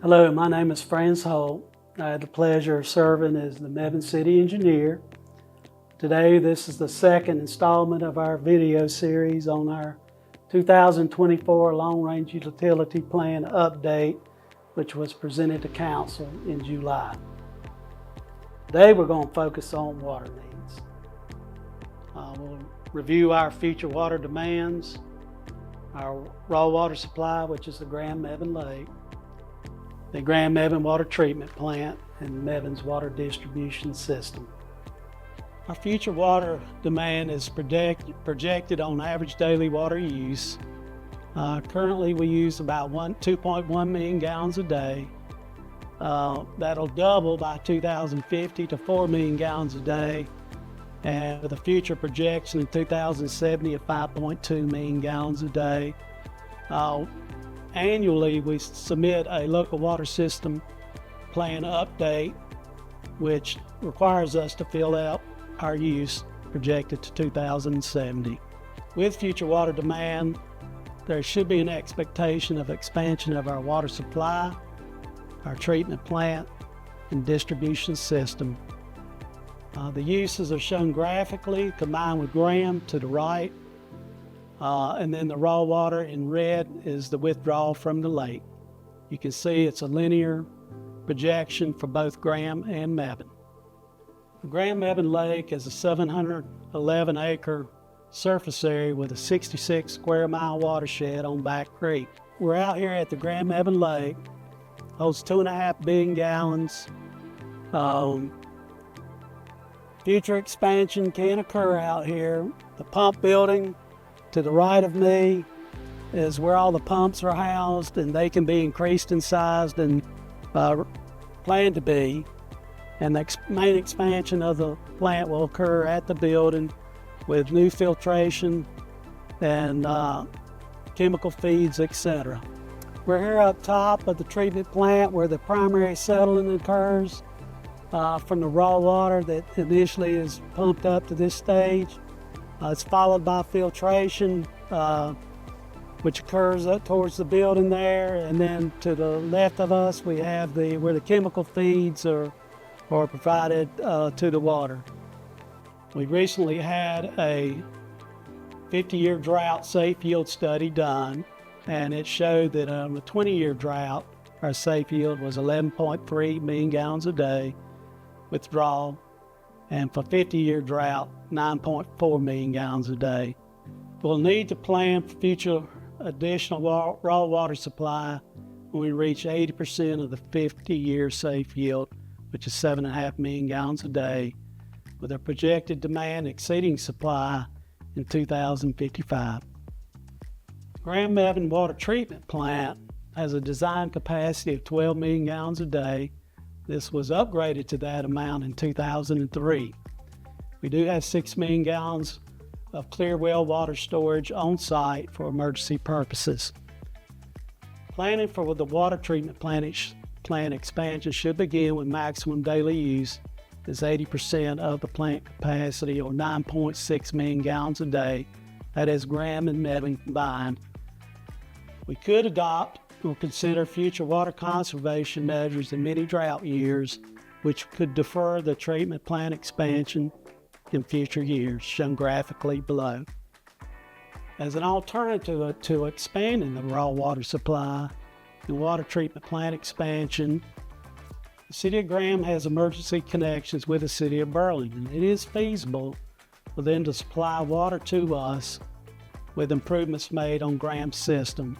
Hello, my name is Franz Holt. I had the pleasure of serving as the Mebane City Engineer. Today, this is the second installment of our video series on our 2024 Long Range Utility Plan update, which was presented to Council in July. Today, we're going to focus on water needs. We'll review our future water demands, our raw water supply, which is the Graham-Mebane Lake, the Graham-Mebane Water Treatment Plant, and Mebane's water distribution system. Our future water demand is projected on average daily water use. Currently, we use about 2.1 million gallons a day. That'll double by 2050 to 4 million gallons a day, and with a future projection in 2070 of 5.2 million gallons a day. Annually, we submit a local water system plan update, which requires us to fill out our use projected to 2070. With future water demand, there should be an expectation of expansion of our water supply, our treatment plant, and distribution system. The uses are shown graphically, combined with Graham to the right, and then the raw water in red is the withdrawal from the lake. You can see it's a linear projection for both Graham and Mebane. The Graham-Mebane Lake is a 711-acre surface area with a 66 square mile watershed on Back Creek. We're out here at the Graham-Mebane Lake, holds 2.5 billion gallons. Future expansion can occur out here. The pump building to the right of me is where all the pumps are housed, and they can be increased in size and planned to be. And the main expansion of the plant will occur at the building with new filtration and chemical feeds, etc. We're here up top of the treatment plant where the primary settling occurs from the raw water that initially is pumped up to this stage. It's followed by filtration, which occurs up towards the building there, and then to the left of us we have where the chemical feeds are provided to the water. We recently had a 50-year drought safe yield study done, and it showed that on a 20-year drought, our safe yield was 11.3 million gallons a day withdrawal, and for 50-year drought, 9.4 million gallons a day. We'll need to plan for future additional raw water supply when we reach 80% of the 50-year safe yield, which is 7.5 million gallons a day, with a projected demand exceeding supply in 2055. Graham-Mebane Water Treatment Plant has a design capacity of 12 million gallons a day. This was upgraded to that amount in 2003. We do have 6 million gallons of clear well water storage on site for emergency purposes. Planning for the water treatment plant expansion should begin with maximum daily use is 80% of the plant capacity, or 9.6 million gallons a day. That is Graham and Mebane combined. We could adopt or consider future water conservation measures in many drought years, which could defer the treatment plant expansion in future years, shown graphically below. As an alternative to expanding the raw water supply and water treatment plant expansion, the City of Graham has emergency connections with the City of Burlington. It is feasible for them to supply water to us with improvements made on Graham's system.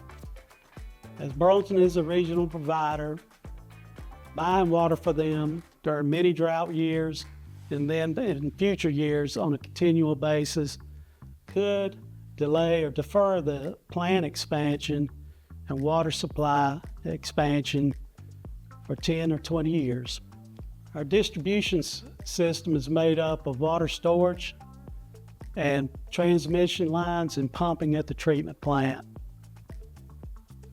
As Burlington is a regional provider, buying water for them during many drought years and then in future years on a continual basis could delay or defer the plant expansion and water supply expansion for 10 or 20 years. Our distribution system is made up of water storage and transmission lines and pumping at the treatment plant.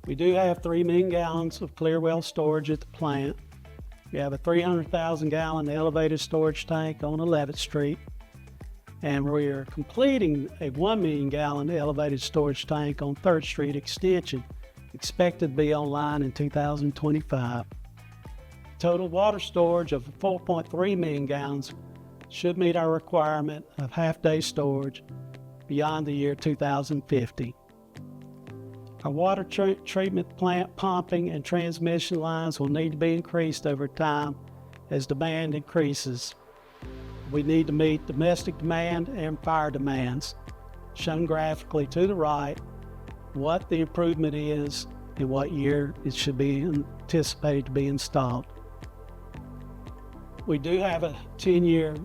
We do have 3 million gallons of clear well storage at the plant. We have a 300,000 gallon elevated storage tank on 11th Street. And we are completing a 1 million gallon elevated storage tank on 3rd Street Extension expected to be online in 2025. Total water storage of 4.3 million gallons should meet our requirement of half-day storage beyond the year 2050. Our water treatment plant pumping and transmission lines will need to be increased over time as demand increases. We need to meet domestic demand and fire demands, shown graphically to the right, what the improvement is and what year it should be anticipated to be installed. We do have a 10-year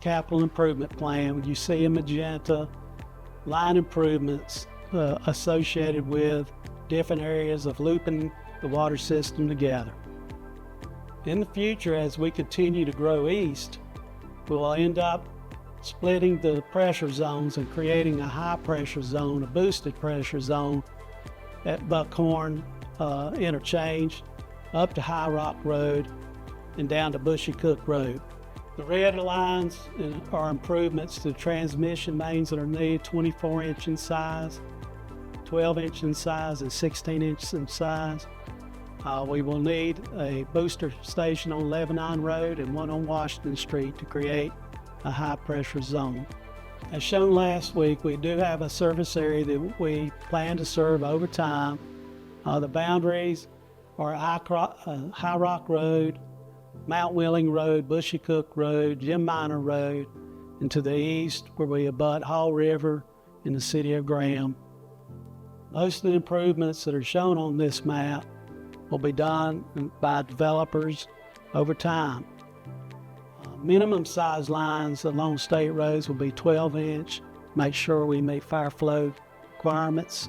capital improvement plan. You see in magenta line improvements associated with different areas of looping the water system together. In the future, as we continue to grow east, we will end up splitting the pressure zones and creating a high pressure zone, a boosted pressure zone at Buckhorn interchange up to High Rock Road and down to Bushy Cook Road. The red lines are improvements to transmission mains that are needed, 24-inch in size, 12-inch in size, and 16-inch in size. We will need a booster station on Lebanon Road and one on Washington Street to create a high pressure zone. As shown last week, we do have a service area that we plan to serve over time. The boundaries are High Rock Road, Mount Wheeling Road, Bushy Cook Road, Jim Minor Road, and to the east where we abut Hall River in the city of Graham. Most of the improvements that are shown on this map will be done by developers over time. Minimum size lines along state roads will be 12-inch. Make sure we meet fire flow requirements.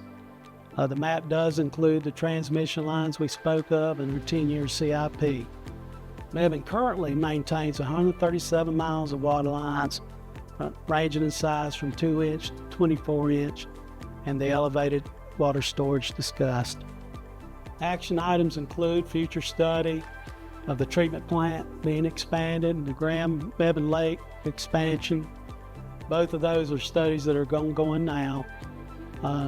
The map does include the transmission lines we spoke of and their 10-year CIP. Mebane currently maintains 137 miles of water lines ranging in size from 2-inch to 24-inch and the elevated water storage discussed. Action items include future study of the treatment plant being expanded and the Graham-Mebane Lake expansion. Both of those are studies that are going now.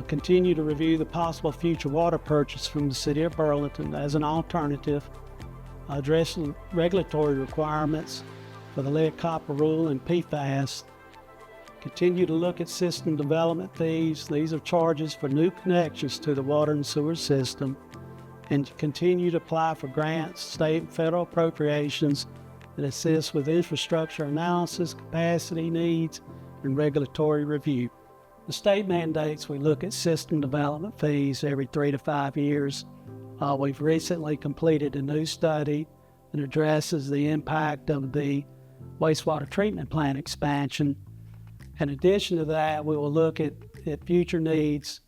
Continue to review the possible future water purchase from the City of Burlington as an alternative. Address regulatory requirements for the lead copper rule and PFAS. Continue to look at system development fees. These are charges for new connections to the water and sewer system. And continue to apply for grants, state and federal appropriations that assist with infrastructure analysis, capacity needs, and regulatory review. The state mandates we look at system development fees every 3 to 5 years. We've recently completed a new study that addresses the impact of the wastewater treatment plant expansion. In addition to that, we will look at future needs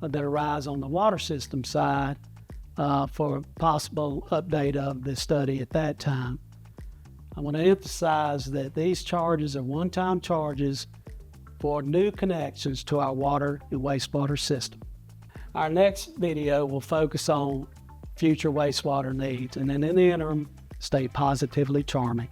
that arise on the water system side for a possible update of the study at that time. I want to emphasize that these charges are one-time charges for new connections to our water and wastewater system. Our next video will focus on future wastewater needs, and then in the interim, stay positively charming.